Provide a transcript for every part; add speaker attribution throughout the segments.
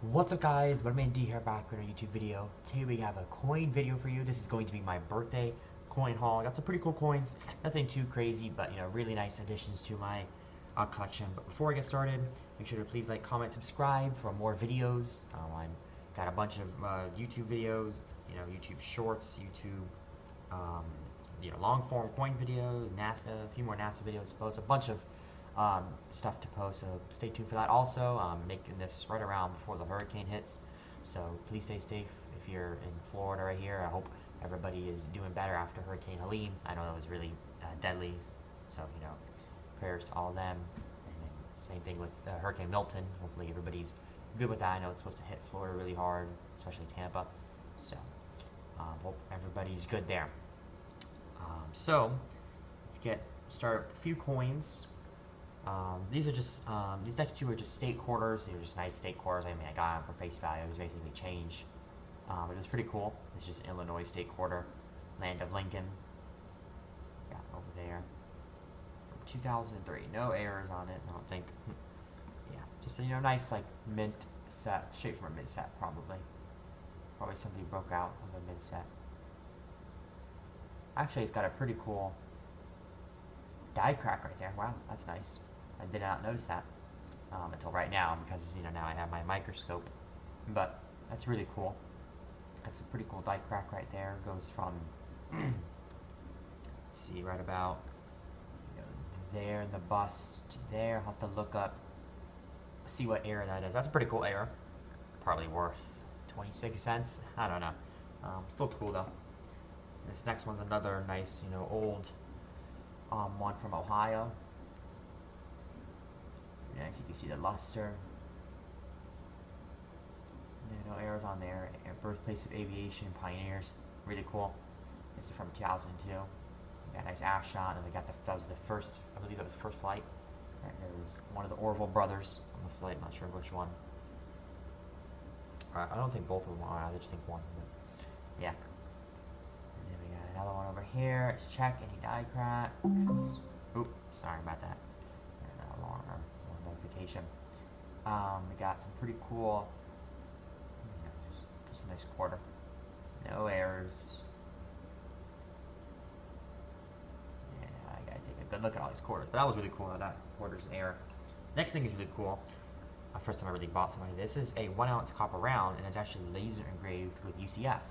Speaker 1: What's up guys, MoneyManD here back with a YouTube video. Today we have a coin video for you. This is going to be my birthday coin haul. I got some pretty cool coins, nothing too crazy, but really nice additions to my collection. But before I get started, make sure to please like, comment, subscribe for more videos. I've got a bunch of YouTube videos, YouTube shorts, YouTube long form coin videos, NASA, a few more NASA videos to post, a bunch of stuff to post, so stay tuned for that. Also, I'm making this right around before the hurricane hits, so please stay safe. If you're in Florida right here, I hope everybody is doing better after Hurricane Helene. I know it was really deadly, so prayers to all of them. And then same thing with Hurricane Milton. Hopefully everybody's good with that. I know it's supposed to hit Florida really hard, especially Tampa, so hope everybody's good there. So let's get started with a few coins. These are just these next two are just state quarters. These are just nice state quarters. I mean, I got them for face value. It was basically change. It was pretty cool. It's just Illinois state quarter, land of Lincoln. Got over there from 2003. No errors on it, I don't think. Yeah, just a nice like mint set, straight from a mint set probably. Probably something broke out of a mint set. Actually, it's got a pretty cool die crack right there. Wow, that's nice. I did not notice that until right now because now I have my microscope. But that's really cool. That's a pretty cool die crack right there. It goes from see right about there in the bust to there. I'll have to look up, see what era that is. That's a pretty cool era. Probably worth 26 cents. I don't know. Still cool though. This next one's another nice, old one from Ohio. As you can see the luster. No errors on there. Birthplace of aviation, pioneers. Really cool. This is from 2002. We got a nice ash shot, and we got that was the first, I believe that was the first flight. Right, there was one of the Orville brothers on the flight. I'm not sure which one. I don't think both of them are. I just think one. But yeah. And then we got another one over here. Let's check any die cracks. Oop, sorry about that. Alarm notification. We got some pretty cool, just a nice quarter. No errors. Yeah, I gotta take a good look at all these quarters. But that was really cool. That quarter's an error. Next thing is really cool. First time I really bought something. This is a 1 ounce copper round, and it's actually laser engraved with UCF.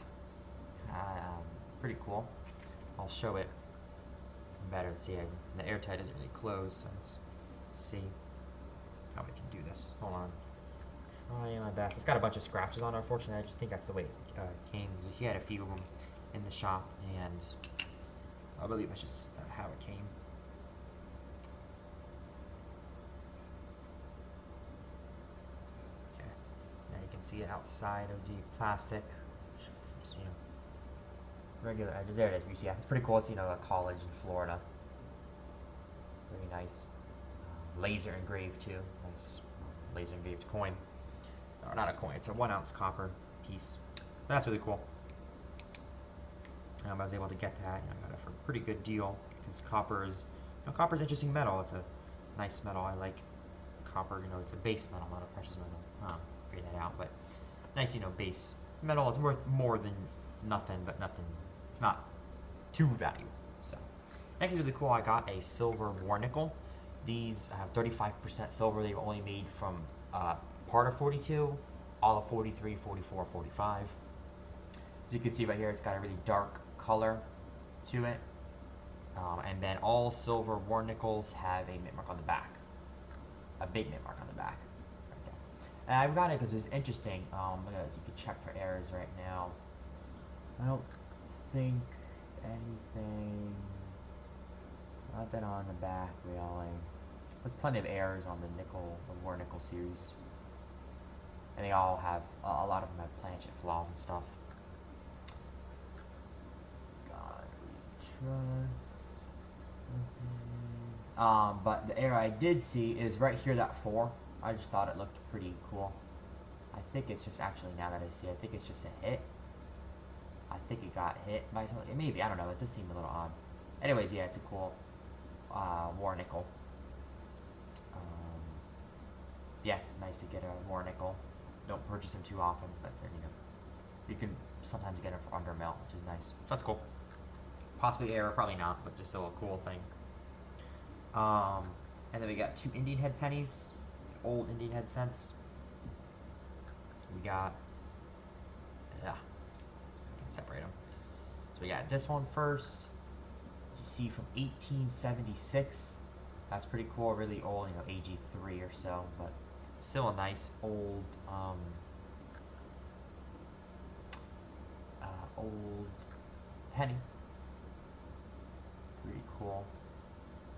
Speaker 1: Pretty cool. I'll show it better. Let's see, the airtight isn't really closed, so let's see how we can do this. Hold on. Trying my best. It's got a bunch of scratches on it, unfortunately. I just think that's the way it came. He had a few of them in the shop, and I believe that's just how it came. Okay. Now you can see it outside of the plastic. Just, regular edges. There it is. UCF. It's pretty cool. It's a college in Florida. Very nice. Laser engraved too. Nice laser engraved coin. Or not a coin. It's a 1 ounce copper piece. That's really cool. I was able to get that. I got it for a pretty good deal because copper is, copper's interesting metal. It's a nice metal. I like copper. It's a base metal, not a precious metal. Figure that out, but nice, base metal. It's worth more than nothing, but nothing. It's not too valuable. So next is really cool. I got a silver war nickel. These have 35% silver. They were only made from part of 42, all of 43, 44, 45. As you can see right here, it's got a really dark color to it. And then all silver war nickels have a mint mark on the back. A big mint mark on the back. Right there. And I've got it because it was interesting. You can check for errors right now. I don't think anything. Nothing on the back, really. There's plenty of errors on the war nickel series. And they all have, a lot of them have planchet flaws and stuff. God we trust. But the error I did see is right here, that 4. I just thought it looked pretty cool. I think it's just, actually, now that I see, I think it's just a hit. I think it got hit by something. Maybe, I don't know. It does seem a little odd. Anyways, yeah, it's a cool war nickel. Yeah, nice to get a war nickel. don't purchase them too often, but you know, you can sometimes get them for under a mil, which is nice. So that's cool. Possibly error, probably not, but just still a cool thing. And then we got 2 Indian head pennies, old Indian head cents. We got, yeah, I can separate them. So we got this one first. You see from 1876. That's pretty cool, really old, you know, AG3 or so, but still a nice old, old penny. Pretty cool.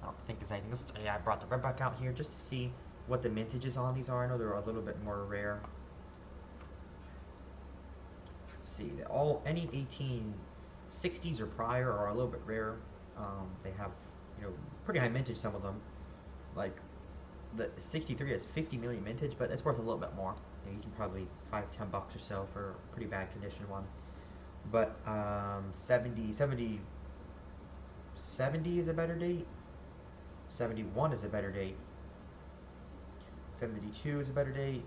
Speaker 1: I don't think there's anything else. Yeah, I brought the red back out here just to see what the mintages on these are. I know they're a little bit more rare. See, any 1860s or prior are a little bit rare. They have, you know, pretty high mintage, some of them. Like the 63 has 50 million mintage, but it's worth a little bit more. You know, you can probably $5-10 or so for a pretty bad condition one. But 70 is a better date. 71 is a better date. 72 is a better date.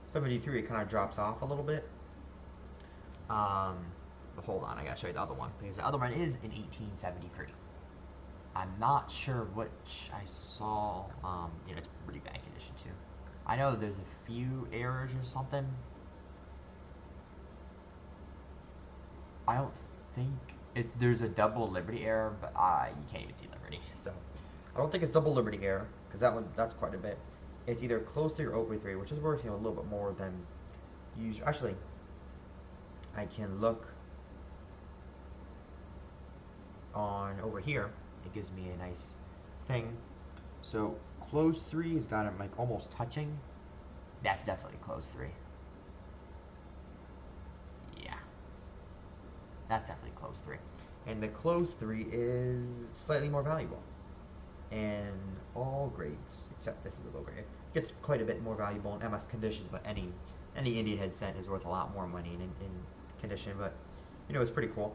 Speaker 1: 73 it kind of drops off a little bit. But hold on, I gotta show you the other one because the other one is in 1873. I'm not sure which I saw. You know, it's pretty bad condition too. I know there's a few errors or something. I don't think there's a double Liberty error, but you can't even see Liberty. So I don't think it's double Liberty error because that's quite a bit. It's either close 3 or open 3, which is worth, you know, a little bit more than usual. Actually, I can look on over here. It gives me a nice thing. So close 3 has got it like almost touching. That's definitely close 3. Yeah, that's definitely close 3. And the close 3 is slightly more valuable. And all grades, except this is a low grade, gets quite a bit more valuable in MS condition, but any Indian head cent is worth a lot more money in condition, but you know, it's pretty cool.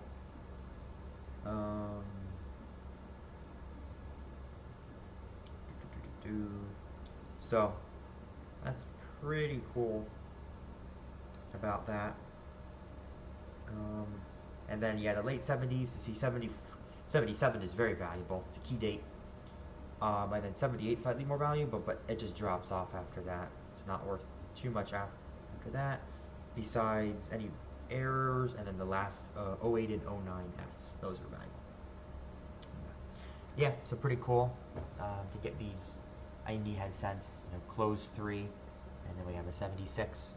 Speaker 1: So that's pretty cool about that. And then yeah, the late 70s, see 77 is very valuable. It's a key date. And then 78 slightly more valuable, but it just drops off after that. It's not worth too much after that, besides any errors, and then the last 08 and 09S. Those are valuable. Yeah, so pretty cool to get these Indian head cents. You know, close 3, and then we have a 76.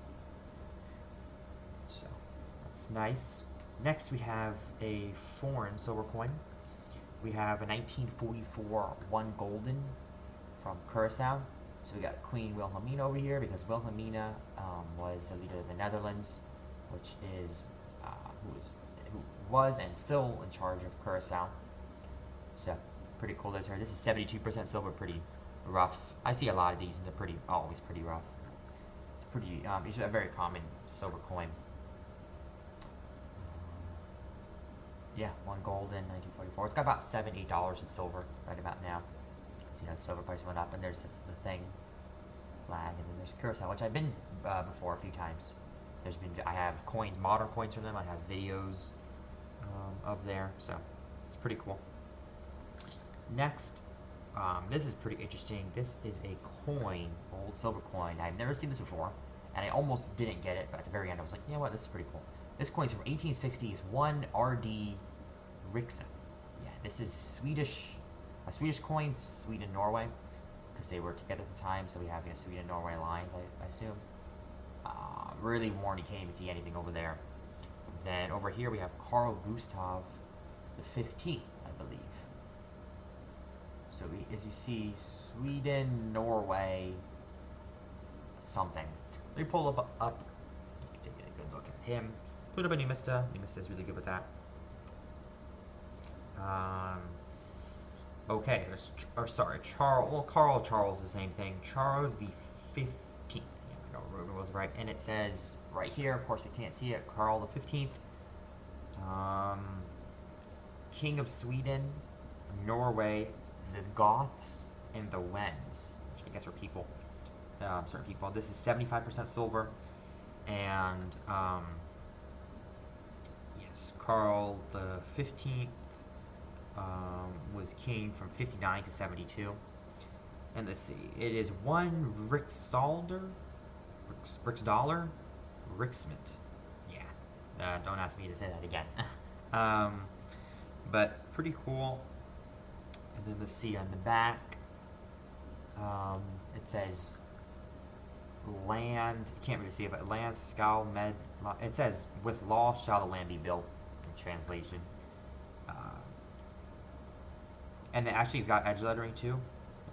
Speaker 1: So that's nice. Next we have a foreign silver coin. We have a 1944 1 golden from Curacao. So we got Queen Wilhelmina over here because Wilhelmina was the leader of the Netherlands, which is who was and still in charge of Curacao. So pretty cool. There's her. This is 72% silver, pretty rough. I see a lot of these, and they're always pretty rough. It's pretty. It's a very common silver coin. Yeah, 1 golden, 1944. It's got about $7-8 in silver right about now. See how silver price went up, and there's the thing, flag, and then there's Curacao, which I've been before a few times. I have coins, modern coins from them. I have videos of there, so it's pretty cool. Next, this is pretty interesting. This is a coin, old silver coin. I've never seen this before, and I almost didn't get it, but at the very end I was like, you know what, this is pretty cool. This coin is from 1860s, 1 RD Riksson. Yeah, this is a Swedish coin, Sweden, Norway, because they were together at the time, so we have, you know, Sweden, Norway lines, I assume. Really worn, you can't even see anything over there. Then over here we have Carl Gustav the 15th, I believe. So as you see, Sweden, Norway, something. Let me pull up, take a good look at him. Put up a Numista. Numista is really good with that. Okay, Carl Charles, the same thing. Charles the 15th. Yeah, I know Ruben was right. And it says right here, of course we can't see it, Carl the 15th. King of Sweden, Norway, the Goths, and the Wends, which I guess are people, certain people. This is 75% silver. And yes, Carl the 15th was king from 59 to 72. And let's see, it is one Rixalder, Rixdollar, Rixmint. Yeah, don't ask me to say that again. But pretty cool. And then let's see on the back, it says land, you can't really see it, but land, scowl, med, it says with law shall the land be built, in translation. And then actually it's got edge lettering too,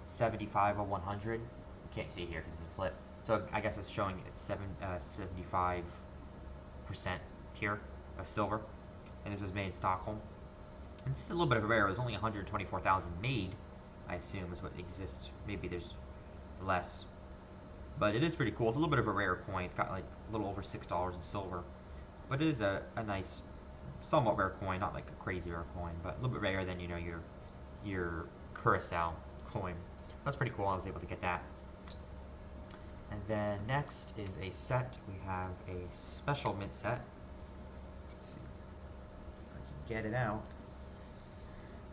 Speaker 1: 75 of 100. You can't see it here because it's a flip. So I guess it's showing it's 75% pure of silver. And this was made in Stockholm. And this is a little bit of a rare. It was only 124,000 made, I assume, is what exists. Maybe there's less. But it is pretty cool. It's a little bit of a rare coin. It's got like a little over $6 in silver. But it is a nice, somewhat rare coin. Not like a crazy rare coin, but a little bit rarer than, you know, your Curacao coin. That's pretty cool. I was able to get that. And then next is a set. We have a special mint set. Let's see if I can get it out.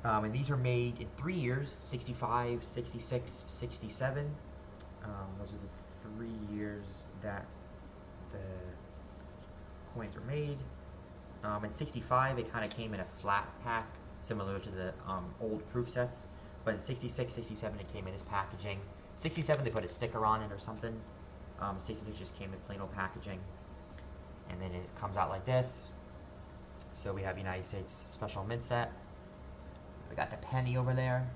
Speaker 1: And these are made in 3 years, 65, 66, 67. Those are the 3 years that the coins were made. In 65, it kind of came in a flat pack, similar to the old proof sets. But in 66, 67, it came in as packaging. 67, they put a sticker on it or something. 66 just came in plain old packaging. And then it comes out like this. So we have United States Special Mint Set. We got the penny over there.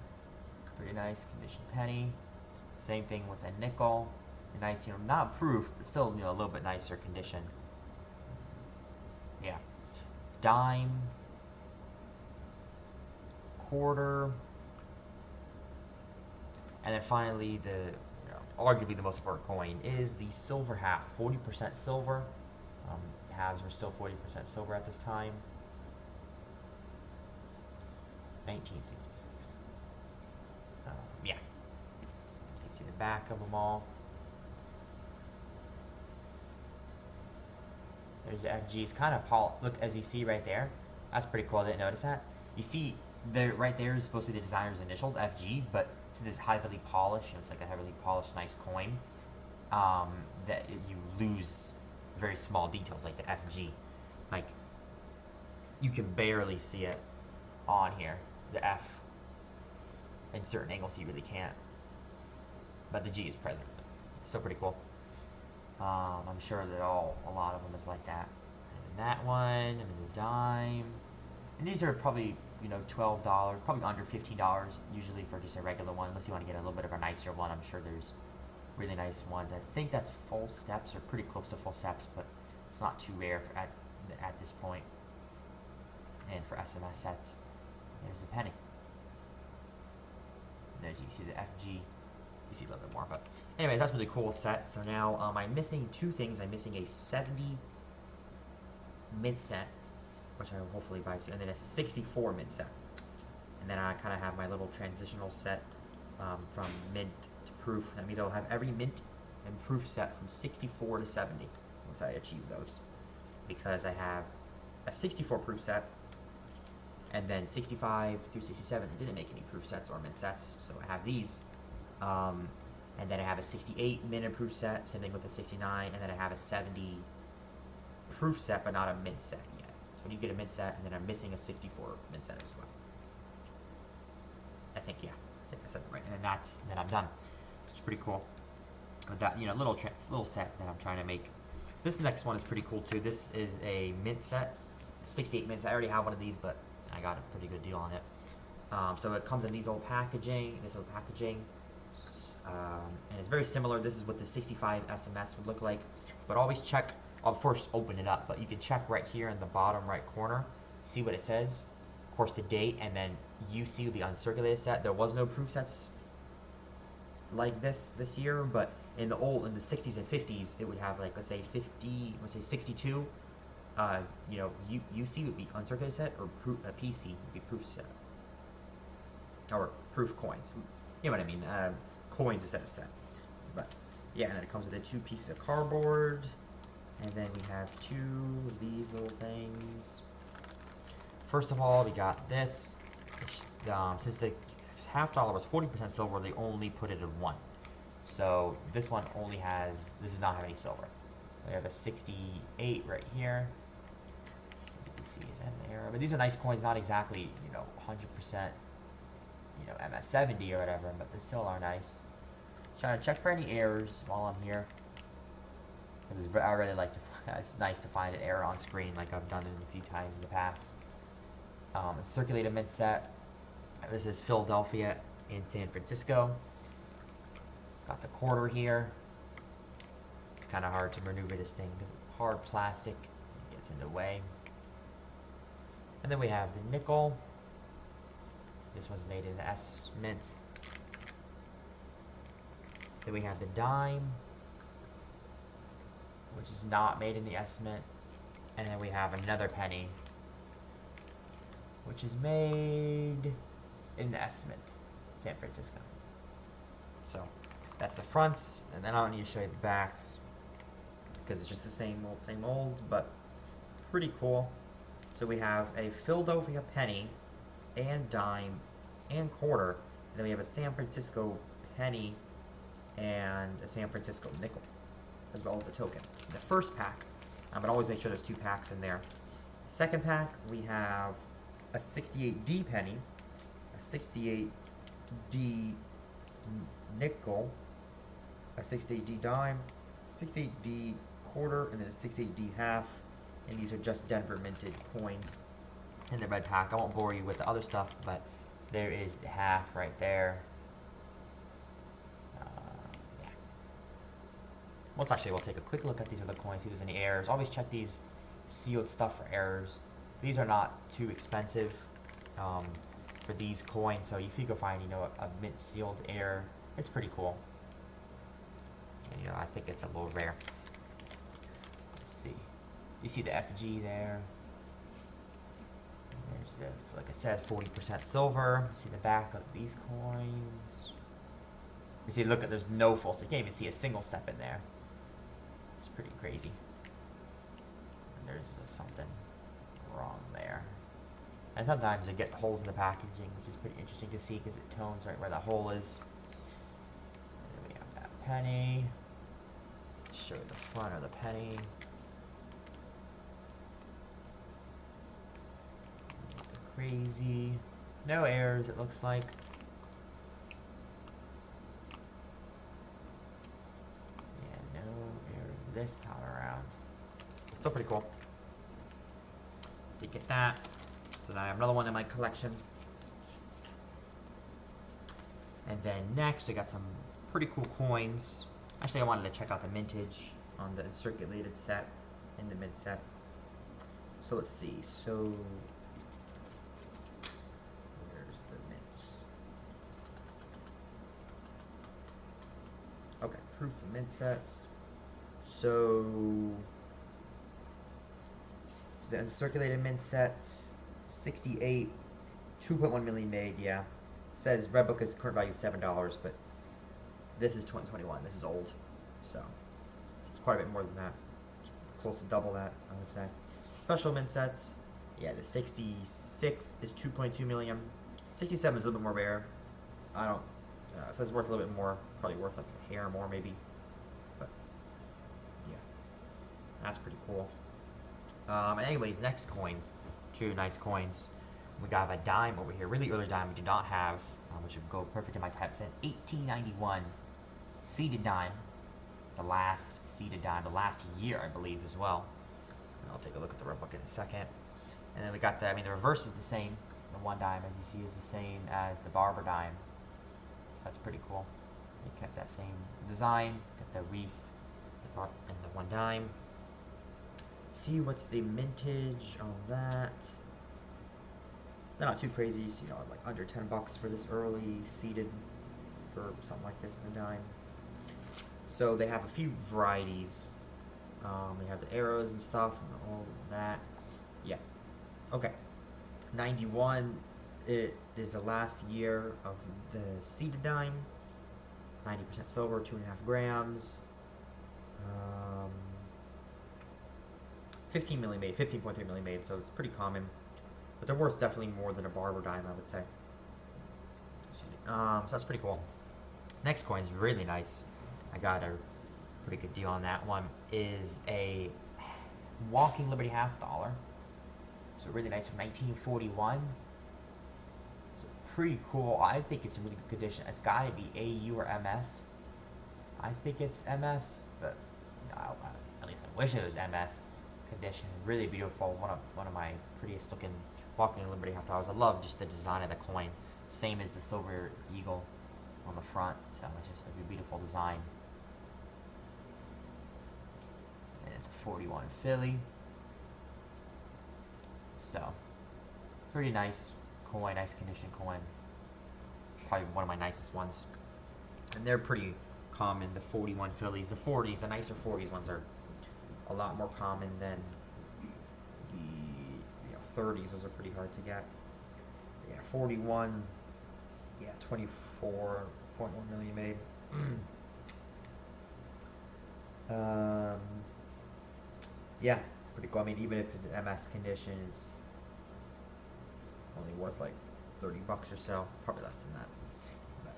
Speaker 1: Pretty nice condition penny. Same thing with a nickel. A nice, you know, not proof, but still, you know, a little bit nicer condition. Yeah. Dime. Quarter. And then finally, the, you know, arguably the most important coin is the silver half. 40% silver. Halves were still 40% silver at this time. 1966. Yeah. You can see the back of them all. There's the FG. It's kind of look, as you see right there. That's pretty cool. I didn't notice that. You see, there, right there is supposed to be the designer's initials, FG, but this heavily polished, it's like a heavily polished, nice coin. That you lose very small details like the FG. Like, you can barely see it on here, the F. In certain angles, you really can't. But the G is present. Still pretty cool. I'm sure that a lot of them is like that. And then that one, and then the dime. And these are probably, you know, $12, probably under $15 usually for just a regular one, unless you want to get a little bit of a nicer one. I'm sure there's really nice ones. I think that's full steps, or pretty close to full steps, but it's not too rare at this point. And for SMS sets, there's the penny. There's, you see the FG. You see a little bit more, but anyway, that's a really cool set. So now I'm missing two things. I'm missing a 70 mint set, which I will hopefully buy soon, and then a 64 mint set. And then I kind of have my little transitional set from mint to proof. That means I'll have every mint and proof set from 64 to 70 once I achieve those. Because I have a 64 proof set, and then 65 through 67 I didn't make any proof sets or mint sets, so I have these. And then I have a 68 mint and proof set, same thing with the 69, and then I have a 70 proof set, but not a mint set yet. So when you get a mint set, and then I'm missing a 64 mint set as well. I think I said that right. And then I'm done. It's pretty cool. With that, you know, little set that I'm trying to make. This next one is pretty cool too. This is a mint set, 68 mints. I already have one of these, but I got a pretty good deal on it. So it comes in these old packaging, and it's very similar. This is what the 65 SMS would look like. But always check. I'll first open it up, but you can check right here in the bottom right corner, see what it says. Of course, the date, and then you see the uncirculated set. There was no proof sets like this year, but in the 60s and 50s, it would have like, let's say 62. You know, UC would be uncirculated set, or PC would be proof set, or proof coins. You know what I mean? Coins instead of set. But yeah, and then it comes with the 2 pieces of cardboard, And then we have two of these little things. First of all, we got this, which, since the $half was 40% silver, they only put it in one. So this one only has, this does not have any silver. We have a 68 right here. You can see is that an error? But these are nice coins, not exactly, 100%, MS70 or whatever, but they still are nice. Trying to check for any errors while I'm here. I really like to, it's nice to find an error on screen like I've done it a few times in the past. A circulated mint set. This is Philadelphia and San Francisco. Got the quarter here. It's kind of hard to maneuver this thing because it's hard plastic. It gets in the way. And then we have the nickel. This was made in the S mint. Then we have the dime, which is not made in the S mint. And then we have another penny, which is made in the S mint, San Francisco. So that's the fronts, and then I don't need to show you the backs because it's just the same old, but pretty cool. So we have a Philadelphia penny and dime and quarter, and then we have a San Francisco penny and a San Francisco nickel, as well as a token. The first pack, but always make sure there's two packs in there. Second pack, we have a 68D penny, a 68D nickel, a 68D dime, 68D quarter, and then a 68D half. And these are just Denver minted coins in the red pack. I won't bore you with the other stuff, but there is the half right there. Yeah. We'll take a quick look at these other coins, see if there's any errors. Always check these sealed stuff for errors. These are not too expensive for these coins, so if you go find, a mint sealed error, it's pretty cool. And, I think it's a little rare. Let's see. You see the FG there. There's the, like I said, 40% silver. You see the back of these coins. You see, look, there's no full, so you can't even see a single step in there. It's pretty crazy. And there's something wrong there. And sometimes you get the holes in the packaging, which is pretty interesting to see because it tones right where the hole is. And then we have that penny. Show you the front of the penny. Crazy. No errors, it looks like. Yeah, no errors this time around. Still pretty cool. Did get that. So now I have another one in my collection. And then next, I got some pretty cool coins. Actually, I wanted to check out the mintage on the circulated set and the mint set. So let's see. So where's the mint? Okay, proof of mint sets. So the circulated mint sets, 68, 2.1 million made, yeah. It says red book is current value $7, but this is 2021. This is old, so it's quite a bit more than that. Close to double that, I would say. Special mint sets, yeah, the 66 is 2.2 million. 67 is a little bit more rare. I don't, so it's worth a little bit more, probably worth like a hair more maybe, but yeah, that's pretty cool. Anyways, next coins, two nice coins. We got a dime over here, really early dime we do not have, which would go perfect in my type set. 1891 seeded dime, the last seeded dime, the last year I believe as well. And I'll take a look at the red book in a second. And then we got the reverse is the same. The one dime, as you see, is the same as the barber dime. That's pretty cool. They kept that same design, got the wreath, and the one dime. See what's the mintage on that. They're not too crazy, so, like under $10 for this early seeded for something like this in the dime. So they have a few varieties. They have the arrows and stuff and all that. Yeah. Okay. 91, it is the last year of the seeded dime. 90% silver, 2.5 grams. 15 milli made, 15.3 milli made, so it's pretty common. But they're worth definitely more than a barber dime, I would say. So that's pretty cool. Next coin is really nice. I got a pretty good deal on that one. Is a walking Liberty half dollar. So really nice from 1941. So pretty cool. I think it's in really good condition. It's got to be AU or MS. I think it's MS, but at least I wish it was MS condition. Really beautiful. One of my prettiest looking walking Liberty half dollars. I love just the design of the coin. Same as the silver eagle on the front. So it's just a beautiful design. And it's a 41 Philly. So pretty nice coin, nice condition coin. Probably one of my nicest ones. And they're pretty common, the 41 Phillies. The 40s, the nicer 40s ones are a lot more common than the 30s. Those are pretty hard to get. Yeah, 41, yeah, 24.1 million made. Yeah, it's pretty cool. I mean, even if it's an MS condition, it's only worth like 30 bucks or so, probably less than that. But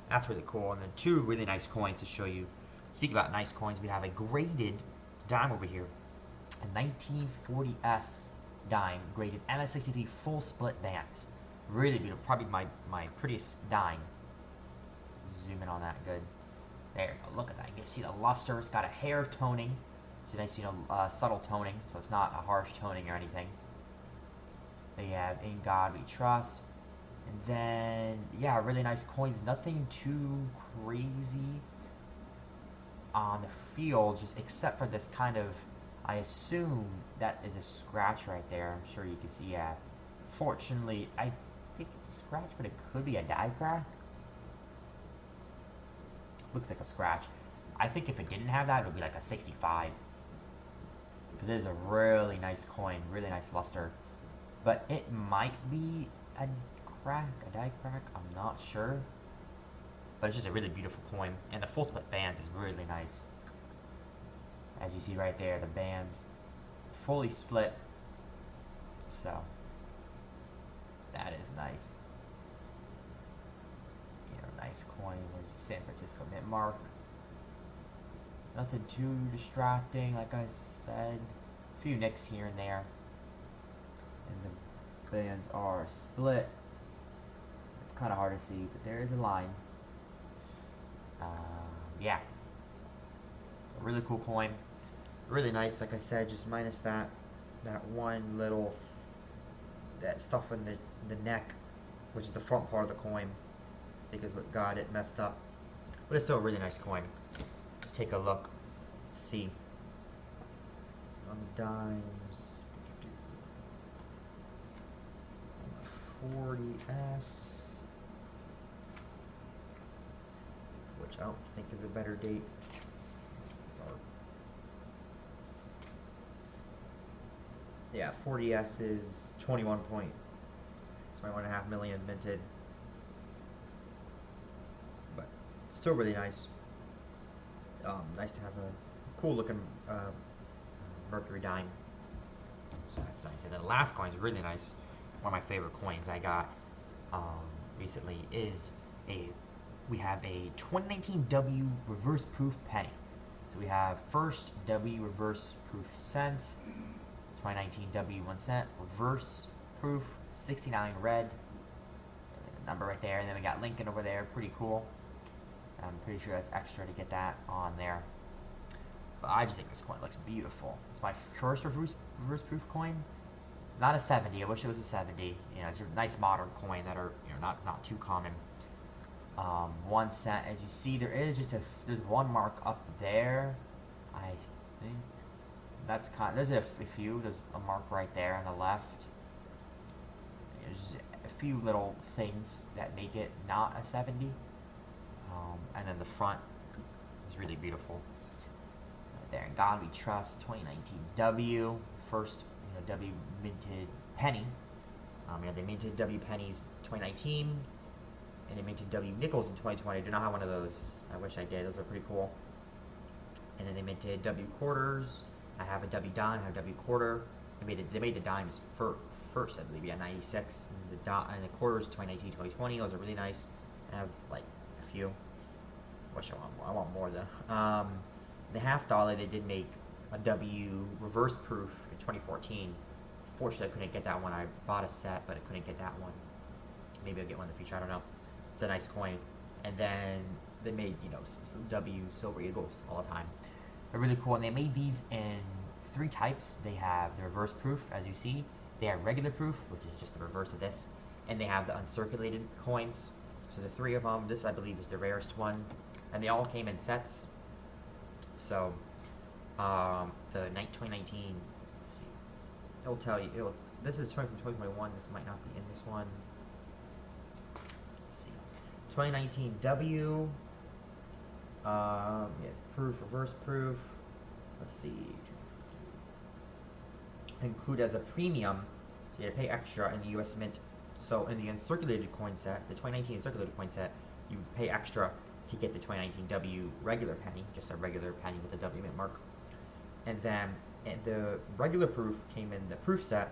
Speaker 1: that's really cool. And then two really nice coins to show you. Speak about nice coins, we have a graded dime over here, a 1940S dime, graded MS63 full split bands. Really beautiful, probably my prettiest dime. Let's zoom in on that good. There you go, look at that. You can see the luster, it's got a hair of toning. So nice, subtle toning, so it's not a harsh toning or anything. They have In God We Trust. And then, yeah, really nice coins. Nothing too crazy on the field, just except for this kind of, I assume that is a scratch right there. I'm sure you can see, yeah. Fortunately, I think it's a scratch, but it could be a die crack. Looks like a scratch. I think if it didn't have that, it would be like a 65. Because it is a really nice coin, really nice luster. But it might be a crack, a die crack, I'm not sure. But it's just a really beautiful coin. And the full split bands is really nice. As you see right there, the bands fully split. So that is nice. Nice coin. There's a San Francisco mint mark. Nothing too distracting, like I said. A few nicks here and there. And the bands are split. It's kind of hard to see, but there is a line. Yeah. A really cool coin. Really nice, like I said, just minus that one little, that stuff in the neck, which is the front part of the coin. I think is what got it messed up. But it's still a really nice coin. Let's take a look. See. On the dimes. On the 40S. Which I don't think is a better date. Yeah, 40S is 21.5 million minted. But still really nice. Nice to have a cool looking mercury dime. So that's nice. And then the last coin is really nice. One of my favorite coins I got recently is we have a 2019 W reverse proof penny. So we have first W reverse proof cent, 2019 W 1 cent, reverse proof, 69 red. The number right there, and then we got Lincoln over there, pretty cool. I'm pretty sure that's extra to get that on there. But I just think this coin looks beautiful. It's my first reverse proof coin. It's not a 70. I wish it was a 70. It's a nice modern coin that are not too common. 1 cent. As you see, there is just there's one mark up there. I think that's there's a few. There's a mark right there on the left. There's a few little things that make it not a 70. And then the front is really beautiful. Right there, In God We Trust, 2019 W, first W minted penny. They minted W pennies 2019, and they minted W nickels in 2020. I do not have one of those. I wish I did. Those are pretty cool. And then they minted W quarters I have a W dime, I have a W quarter. They made the dimes first, I believe, yeah, 96. And the quarters, 2019, 2020. Those are really nice. I have like a few. Wish I want more. I want more though. The half dollar, they did make a W reverse proof in 2014. Fortunately, I couldn't get that one. I bought a set, but I couldn't get that one. Maybe I'll get one in the future. I don't know. It's a nice coin. And then they made, W silver eagles all the time. They're really cool. And they made these in 3 types. They have the reverse proof, as you see. They have regular proof, which is just the reverse of this. And they have the uncirculated coins. So the 3 of them, this I believe is the rarest one. And they all came in sets. So the 2019, let's see, it'll tell you, this is from 2021, this might not be in this one. Let's see, 2019 W, yeah, proof, reverse proof, let's see, include as a premium, so you have to pay extra in the US Mint. So in the uncirculated coin set, the 2019 uncirculated coin set, you pay extra to get the 2019 W regular penny, just a regular penny with a W mint mark. And then the regular proof came in the proof set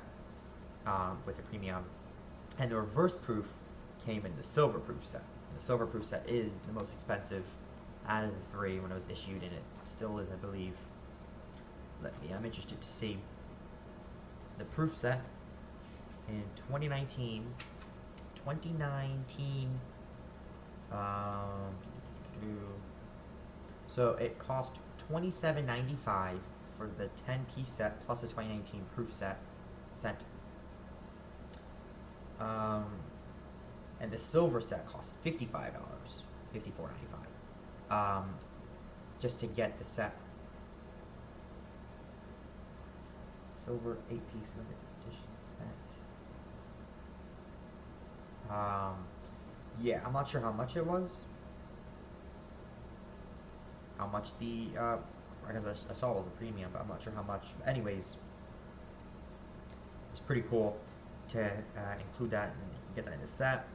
Speaker 1: with the premium, and the reverse proof came in the silver proof set. And the silver proof set is the most expensive out of the 3 when it was issued, and it still is, I believe. I'm interested to see the proof set in 2019. So it cost $27.95 for the 10-piece set plus the 2019 proof set. And the silver set cost $55, $54.95, just to get the set. Silver 8-piece limited edition set. Yeah, I'm not sure how much it was. How much the, I guess I saw it was a premium, but I'm not sure how much. But anyways, it's pretty cool to include that and get that in the set.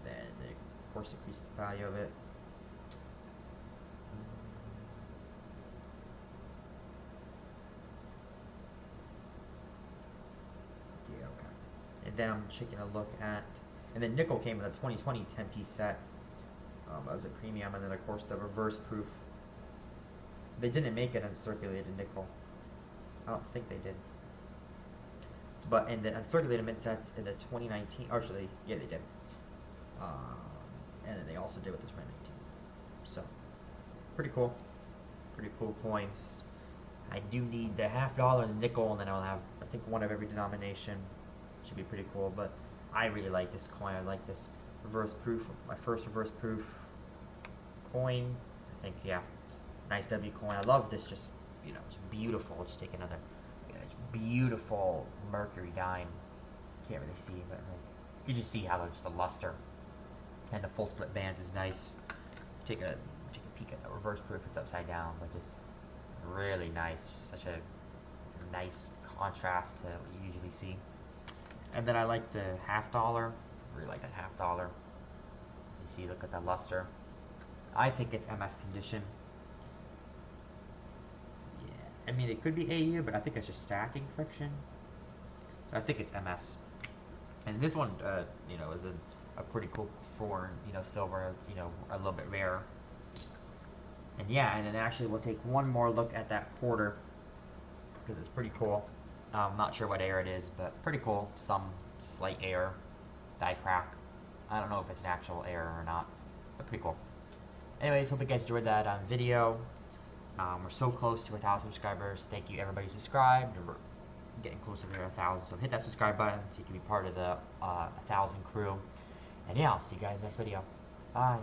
Speaker 1: Then they, of course, increase the value of it. Yeah, okay. And then I'm taking a look at, and then nickel came in a 2020 10-piece set. That was a premium, and then of course the reverse proof. They didn't make it uncirculated nickel. I don't think they did. But in the uncirculated mint sets in the 2019, actually, yeah, they did. And then they also did with the 2019. So, pretty cool. Pretty cool coins. I do need the half dollar and the nickel, and then I'll have, I think, one of every denomination. Should be pretty cool, but I really like this coin. I like this reverse proof. My first reverse proof coin. I think, yeah. Nice W coin. I love this, just, it's beautiful. Just take another, it's beautiful mercury dime. Can't really see, but like, you can just see how just the luster and the full split bands is nice. Take a peek at the reverse proof. It's upside down, but just really nice. Just such a nice contrast to what you usually see. And then I like the half dollar. Really like that half dollar. As you see, look at that luster. I think it's MS condition. I mean, it could be AU, but I think it's just stacking friction. So I think it's MS. And this one, is a pretty cool foreign, silver. It's, a little bit rare. And yeah, and then actually we'll take one more look at that quarter because it's pretty cool. I'm not sure what air it is, but pretty cool. Some slight air, die crack. I don't know if it's an actual error or not, but pretty cool. Anyways, hope you guys enjoyed that video. We're so close to 1,000 subscribers. Thank you everybody who subscribed. We're getting closer to 1,000, so hit that subscribe button so you can be part of the 1,000 crew. And yeah, I'll see you guys next video. Bye.